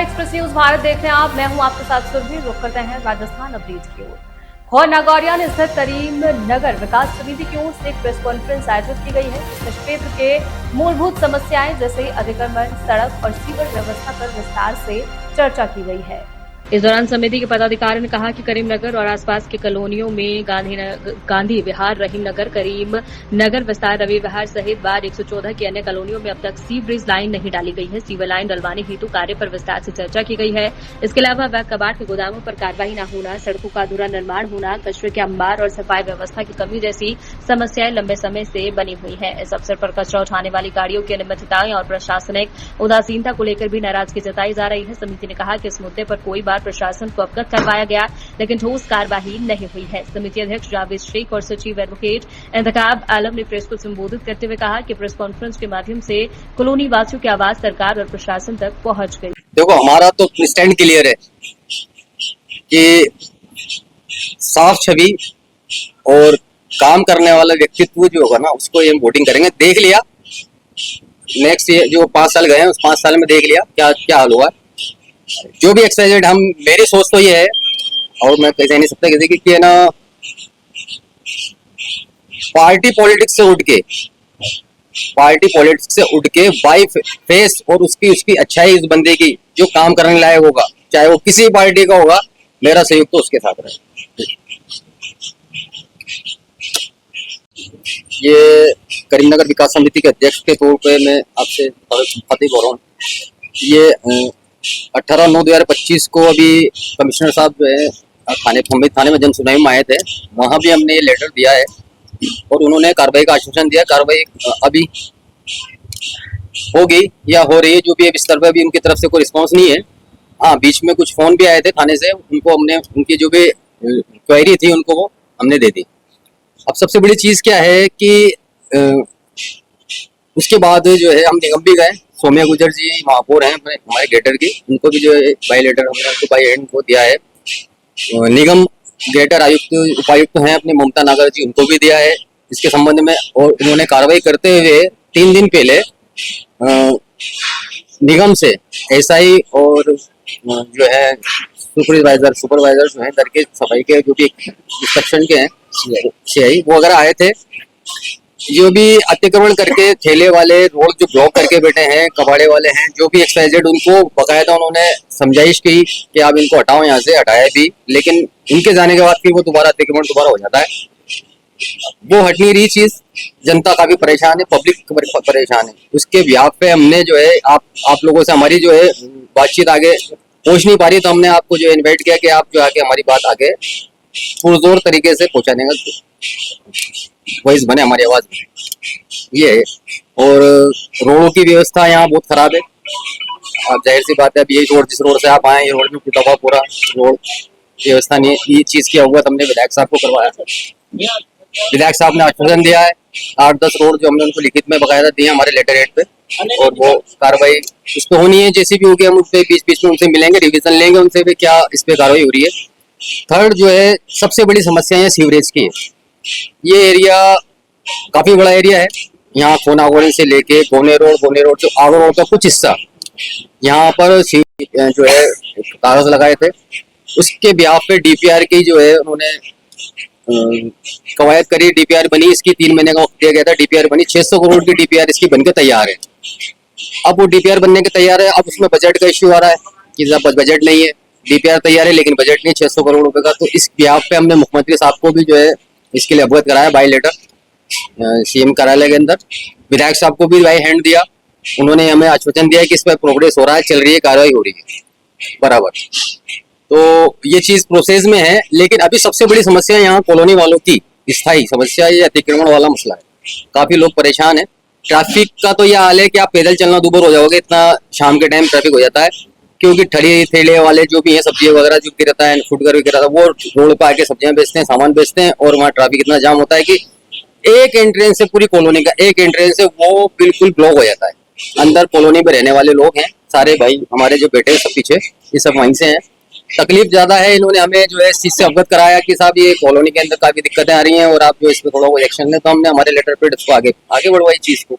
Express news Bharat देख रहे हैं आप। मैं हूं आपके साथ सुरभि। रुक करते हैं राजस्थान अपडेट की ओर। खौर नागौरिया स्थित करीम नगर विकास समिति की ओर से एक प्रेस कॉन्फ्रेंस आयोजित की गई है। इस क्षेत्र के मूलभूत समस्याएं जैसे अतिक्रमण, सड़क और सीवर व्यवस्था पर विस्तार से चर्चा की गई है। इस दौरान समिति के पदाधिकारी ने कहा कि करीम नगर और आसपास के कॉलोनियों में गांधी विहार, रहीम नगर, करीम नगर विस्तार, रवि विहार सहित वार्ड 114 की अन्य कॉलोनियों में अब तक सीवरेज लाइन नहीं डाली गई है। सीवर लाइन डलवाने हेतु कार्य पर विस्तार से चर्चा की गई है। इसके अलावा अवैध कबाड़ के गोदामों पर कार्रवाई न होना, सड़कों का अधूरा निर्माण होना, कचरे के अंबार और सफाई व्यवस्था की कमी जैसी समस्याएं लंबे समय से बनी हुई है। इस अवसर पर कचरा उठाने वाली गाड़ियों की अनियमितताएं और प्रशासनिक उदासीनता को लेकर भी नाराजगी जताई जा रही है। समिति ने कहा कि इस मुद्दे पर कोई बार प्रशासन को अवगत करवाया गया, लेकिन ठोस कार्यवाही नहीं हुई है। समिति अध्यक्ष जावेद शेख और सचिव एडवोकेट इंतखाब आलम ने प्रेस को संबोधित करते हुए कहा कि प्रेस कॉन्फ्रेंस के माध्यम से कॉलोनी वासियों की आवाज सरकार और प्रशासन तक पहुंच गई। देखो, हमारा तो स्टैंड क्लियर है कि साफ छवि और काम करने वाला व्यक्तित्व जो होगा ना, उसको ये वोटिंग करेंगे। देख लिया नेक्स्ट जो 5 साल गए हैं, उस 5 साल में देख लिया क्या क्या हाल हुआ। जो भी एक्सरसाइज हम, मेरी सोच तो ये है, और मैं कह नहीं सकता किसी की, कि ना पार्टी पॉलिटिक्स से उठ के बाई फेस और उसकी अच्छाई इस बंदे की जो काम करने लायक होगा, चाहे वो किसी पार्टी का होगा, मेरा सहयोग तो उसके साथ रहे। ये करीमनगर विकास समिति के अध्यक्ष के तौर पे मैं आपसे खातिर बोल रहा हूँ। ये 18/9/2025 को अभी कमिश्नर साहब जो है थाने में जनसुनवाई में आए थे, वहां भी हमने ये लेटर दिया है और उन्होंने कार्रवाई का आश्वासन दिया। कार्रवाई अभी होगी या हो रही है, जो भी इस स्तर पर अभी उनकी तरफ से कोई रिस्पांस नहीं है। हाँ, बीच में कुछ फोन भी आए थे थाने से, उनको हमने उनकी जो भी क्वेरी थी उनको वो हमने दे दी। अब सबसे बड़ी चीज क्या है कि उसके बाद जो है हम निगम भी गए। सौम्या गुजर जी महापौर हैं हमारे गेटर की, उनको भी जो है बाई लेटर हमने उनको बाई हैंड को दिया है। निगम गेटर आयुक्त उपायुक्त हैं अपने ममता नागर जी, उनको भी दिया है इसके संबंध में। और उन्होंने कार्रवाई करते हुए 3 दिन पहले निगम से एसआई और जो है सुपरवाइजर जो है घर के सफाई के जो भी इंस्पेक्शन के हैं सीआई, वो वगैरह आए थे। जो भी अतिक्रमण करके ठेले वाले रोड जो ब्लॉक करके बैठे हैं, कबाड़े वाले हैं, जो भी एक्सपाइजेड, उनको बकायदा उन्होंने समझाइश की कि आप इनको हटाओ, यहाँ से हटाया भी, लेकिन इनके जाने के बाद फिर वो दोबारा अतिक्रमण दोबारा हो जाता है। वो हट नहीं रही चीज, जनता काफी परेशान है, पब्लिक परेशान है। उसके ब्याह पे हमने जो है आप लोगों से हमारी जो है बातचीत आगे पहुंच नहीं पा रही, तो हमने आपको जो इन्वाइट किया कि आप जो आके हमारी बात आगे पुरजोर तरीके से पहुंचाने का वॉइस बने, हमारी आवाज बने, ये है। और रोडों की व्यवस्था यहाँ बहुत खराब है। अब जाहिर सी बात है, अब ये रोड, जिस रोड से आप आए, ये रोड में टूटा हुआ पूरा रोड, व्यवस्था नहीं है। ये चीज की अवगत हमने विधायक साहब को करवाया है। विधायक साहब ने आश्वासन दिया है 8-10 रोड जो हमने उनको लिखित में बकायदा दिए हमारे लेटर हेड पे, और वो कार्रवाई उस पर होनी है। जैसी भी होगी हम उनसे बीच में उनसे मिलेंगे, रिविजन लेंगे उनसे भी क्या इस पे कार्रवाई हो रही है। थर्ड जो है सबसे बड़ी समस्या है सीवरेज की। ये एरिया काफी बड़ा एरिया है। यहाँ खोनागोड़ी से लेके गोने रोड जो आगो रोड का कुछ हिस्सा, यहाँ पर जो है कागज लगाए थे। उसके ब्याह पे डीपीआर की जो है उन्होंने कवायद करी, डीपीआर बनी, इसकी 3 महीने का वक्त दिया गया था। डीपीआर बनी, 600 करोड़ की डीपीआर इसकी बनके तैयार है। अब वो डीपीआर बनने के तैयार है, अब उसमें बजट का इश्यू आ रहा है कि बजट नहीं है। डीपीआर तैयार है लेकिन बजट नहीं, 600 करोड़ रुपए का। तो इस ब्याह पे हमने मुख्यमंत्री साहब को भी जो है इसके लिए अवगत कराया बाई लेटर सीएम कार्यालय के अंदर। विधायक साहब को भी बाई हैंड दिया, उन्होंने हमें आश्वासन दिया कि इस पर प्रोग्रेस हो रहा है, चल रही है, कार्रवाई हो रही है बराबर। तो ये चीज प्रोसेस में है। लेकिन अभी सबसे बड़ी समस्या यहाँ कॉलोनी वालों की स्थायी समस्या, ये अतिक्रमण वाला मसला है। काफी लोग परेशान है। ट्रैफिक का तो यह हाल है कि आप पैदल चलना दूभर हो जाओगे, इतना शाम के टाइम ट्रैफिक हो जाता है, क्योंकि ठड़ी ठेले वाले जो भी हैं, सब्जी वगैरह जो गिरता है, फुटकर गिरा था, वो रोड पे आके सब्जियां बेचते हैं, सामान बेचते हैं, और वहाँ ट्रैफिक इतना जाम होता है कि एक एंट्रेंस से, पूरी कॉलोनी का एक एंट्रेंस से वो बिल्कुल ब्लॉक हो जाता है। अंदर कॉलोनी में रहने वाले लोग हैं सारे, भाई हमारे जो बेटे सब पीछे, ये सब वहीं से हैं। तकलीफ ज्यादा है। इन्होंने हमें जो है इस चीज से अवगत कराया कि साहब ये कॉलोनी के अंदर काफी दिक्कतें आ रही हैं और आप जो इसमें थोड़ा बहुत एक्शन लें, तो हमने हमारे लेटर पे इसको आगे बढ़वाई चीज को।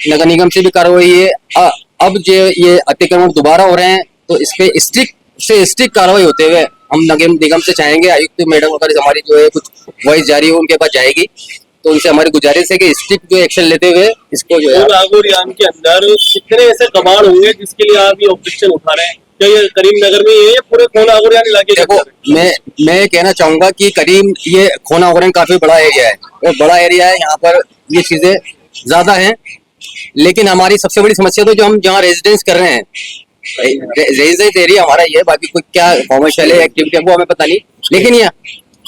नगर निगम से भी कार्रवाई है। अब जो ये अतिक्रमण दोबारा हो रहे हैं, तो इस पे स्ट्रिक्ट कार्रवाई होते हुए हम नगर निगम से चाहेंगे, आयुक्त मैडम अगर हमारी जो है कुछ वॉइस जारी हो उनके पास जाएगी, तो उनसे हमारी गुजारिश है कि स्ट्रिक्ट जो एक्शन लेते हुए इसको जो है। नागौरियान के अंदर कितने ऐसे कबाड़ होंगे जिसके लिए आप ये ऑब्जेक्शन उठा रहे हैं? क्या ये करीमनगर में ही है या पूरे नागौरियान इलाके के देखो, अंदर है? मैं कहना चाहूंगा कि ये खोनावरन काफी बड़ा एरिया है और बड़ा एरिया है, यहाँ पर ये चीजें ज्यादा हैं। लेकिन हमारी सबसे बड़ी समस्या तो जो हम जहाँ रेजिडेंस कर रहे हैं, रेजिडेंस एरिया हमारा ये है, बाकी कोई क्या कॉमर्शियल है एक्टिविटी है वो हमें पता नहीं। लेकिन ये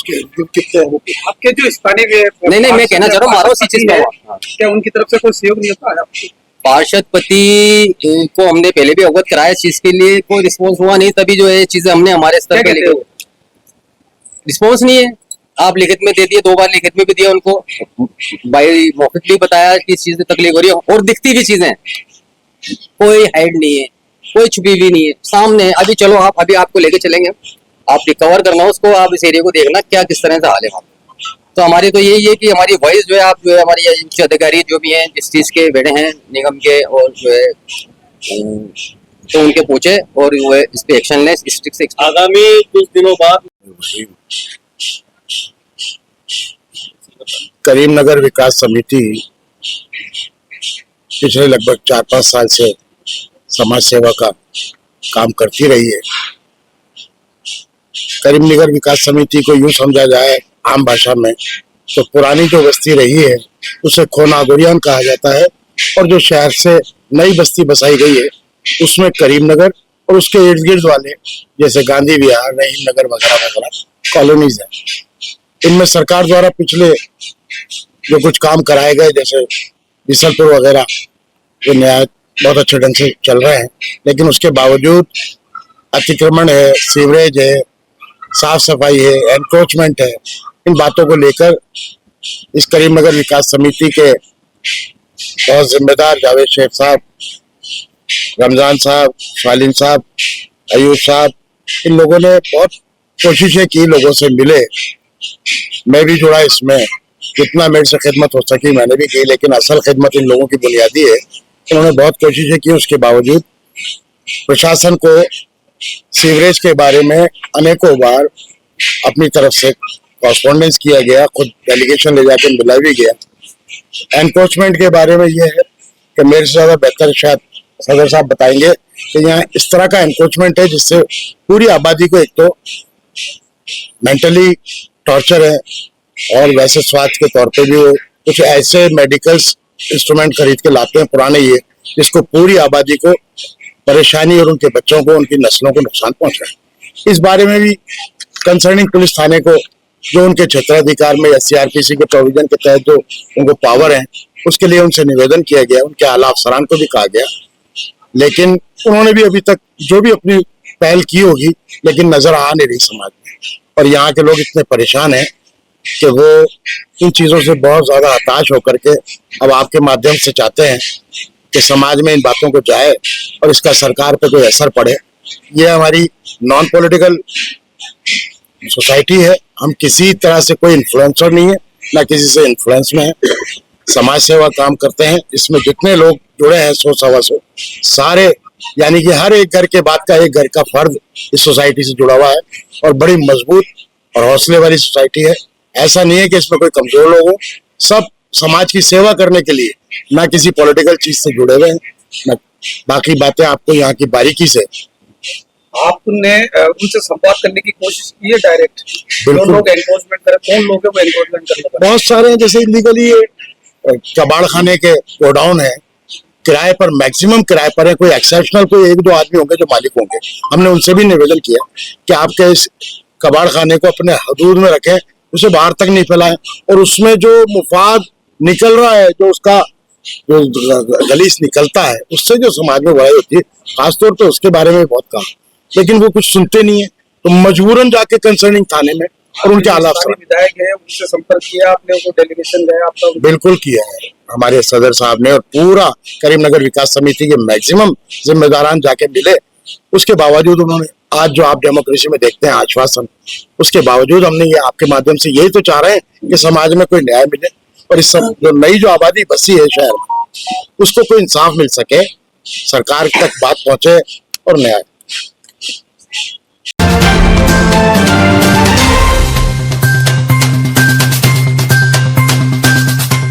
कितने आपके जो स्थानीय नहीं मैं कहना चाह रहा हूँ मारो सी चीज का क्या उनकी तरफ से कोई सहयोग नहीं होता है? पार्षद पति को हमने पहले भी अवगत कराया, इस चीज के लिए कोई रिस्पॉन्स हुआ नहीं, तभी जो है चीजें हमने हमारे स्तर पे लेके। रिस्पॉन्स नहीं है, आप लिखित में दे दिए, 2 बार लिखित में भी दिया उनको, बाई मौखिक भी बताया कि इस चीज से तकलीफ हो रही है और दिखती भी चीजें, कोई हाइड नहीं है, कोई छुपी भी नहीं है, सामने। अभी चलो अभी आपको लेके चलेंगे, आप रिकवर करना उसको, आप इस एरिया को देखना क्या किस तरह से हाल है वहाँ। तो हमारी तो यही है कि हमारी वॉइस जो है, आप जो है हमारी उच्च अधिकारी जो भी हैं जिस चीज के बैठे हैं निगम के, और जो है तो उनके पूछे और वो है इस पे एक्शन लें स्ट्रिक्ट से। आगामी कुछ दिनों बाद करीमनगर विकास समिति पिछले लगभग 4-5 साल से समाज सेवा का काम करती रही है। करीमनगर विकास समिति को यूं समझा जाए आम भाषा में तो पुरानी जो बस्ती रही है उसे खोनागौरियान कहा जाता है, और जो शहर से नई बस्ती बसाई गई है उसमें करीमनगर और उसके इर्द गिर्द वाले जैसे गांधी विहार, रहीम नगर वगैरह वगैरह कॉलोनीज है। इनमें सरकार द्वारा पिछले जो कुछ काम कराए गए जैसे बिसलपुर वगैरह जो न्याय बहुत अच्छे ढंग से चल रहे हैं, लेकिन उसके बावजूद अतिक्रमण है, सीवरेज है, साफ सफाई है, एनक्रोचमेंट है, इन बातों को लेकर इस करीमनगर विकास समिति के बहुत जिम्मेदार जावेद शेख साहब, रमजान साहब, शालीन साहब, अयूब साहब, इन लोगों ने बहुत कोशिशें की, लोगों से मिले, मैं भी जुड़ा इसमें, जितना मेरे से खिदमत हो सकी मैंने भी की, लेकिन असल खिदमत इन लोगों की बुनियादी है। उन्होंने बहुत कोशिशें की, उसके बावजूद प्रशासन को सीवरेज के बारे में अनेकों बार अपनी तरफ से कॉरस्पॉन्डेंस किया गया, खुद डेलीगेशन ले जाकर मिला भी गया। एनक्रोचमेंट के बारे में ये है कि मेरे से ज्यादा बेहतर शायद सदर साहब बताएंगे कि यहाँ इस तरह का एनक्रोचमेंट है जिससे पूरी आबादी को एक तो मेंटली टॉर्चर है, और वैसे स्वास्थ्य के तौर पे भी वो कुछ ऐसे मेडिकल्स इंस्ट्रूमेंट खरीद के लाते हैं पुराने, ये जिसको पूरी आबादी को परेशानी और उनके बच्चों को, उनकी नस्लों को नुकसान पहुंच रहा है। इस बारे में भी कंसर्निंग पुलिस थाने को जो उनके क्षेत्राधिकार में या सीआरपीसी के प्रोविजन के तहत जो उनको पावर है उसके लिए उनसे निवेदन किया गया, उनके आला अफसरान को भी कहा गया, लेकिन उन्होंने भी अभी तक जो भी अपनी पहल की होगी लेकिन नजर आ नहीं रही समाज में। और यहाँ के लोग इतने परेशान हैं कि वो इन चीजों से बहुत ज्यादा हताश होकर के अब आपके माध्यम से चाहते हैं कि समाज में इन बातों को जाए और इसका सरकार पे कोई असर पड़े। ये हमारी नॉन पॉलिटिकल सोसाइटी है, हम किसी तरह से कोई इन्फ्लुएंसर नहीं है, ना किसी से इन्फ्लुएंस में है, समाज सेवा काम करते हैं। इसमें जितने लोग जुड़े हैं 100-125 सारे, यानी कि हर एक घर के बाद का एक घर का फर्द इस सोसाइटी से जुड़ा हुआ है, और बड़ी मजबूत और हौसले वाली सोसाइटी है। ऐसा नहीं है कि इसमें कोई कमजोर लोग हो, सब समाज की सेवा करने के लिए, ना किसी पॉलिटिकल चीज से जुड़े हुए हैं, ना बाकी बातें आपको यहाँ की बारीकी से। आपने उनसे संवाद करने की कोशिश की है डायरेक्ट? जो लोग एनक्रोचमेंट करें, कौन लोग है वो एनक्रोचमेंट करने वाले? बहुत सारे हैं, जैसे इलीगली कबाड़ खाने के गोडाउन है, किराए पर, मैक्सिमम किराए पर है, कोई एक्सेप्शनल कोई 1-2 आदमी होंगे जो मालिक होंगे। हमने उनसे भी निवेदन किया कि आपके इस कबाड़ खाने को अपने हदूद में रखें, उसे बाहर तक नहीं फैलाएं, और उसमें जो मुफाद निकल रहा है, जो उसका जो गलीस निकलता है, उससे जो समाज में बुराई होती है, खासतौर पर उसके बारे में बहुत कहा, लेकिन वो कुछ सुनते नहीं है। तो मजबूरन जाके कंसर्निंग थाने में और उनके आला विधायक है, उनसे संपर्क किया आपने? उनको डेलीगेशन गया आपका? बिल्कुल किया है, हमारे सदर साहब ने और पूरा करीमनगर विकास समिति के मैक्सिमम जिम्मेदारान जाके मिले। उसके बावजूद उन्होंने आज जो आप डेमोक्रेसी में देखते हैं आश्वासन, उसके बावजूद हमने ये आपके माध्यम से यही तो चाह रहे हैं कि समाज में कोई न्याय मिले, और इस सब जो नई जो आबादी बसी है शहर में उसको कोई इंसाफ मिल सके, सरकार तक बात पहुंचे और न्याय।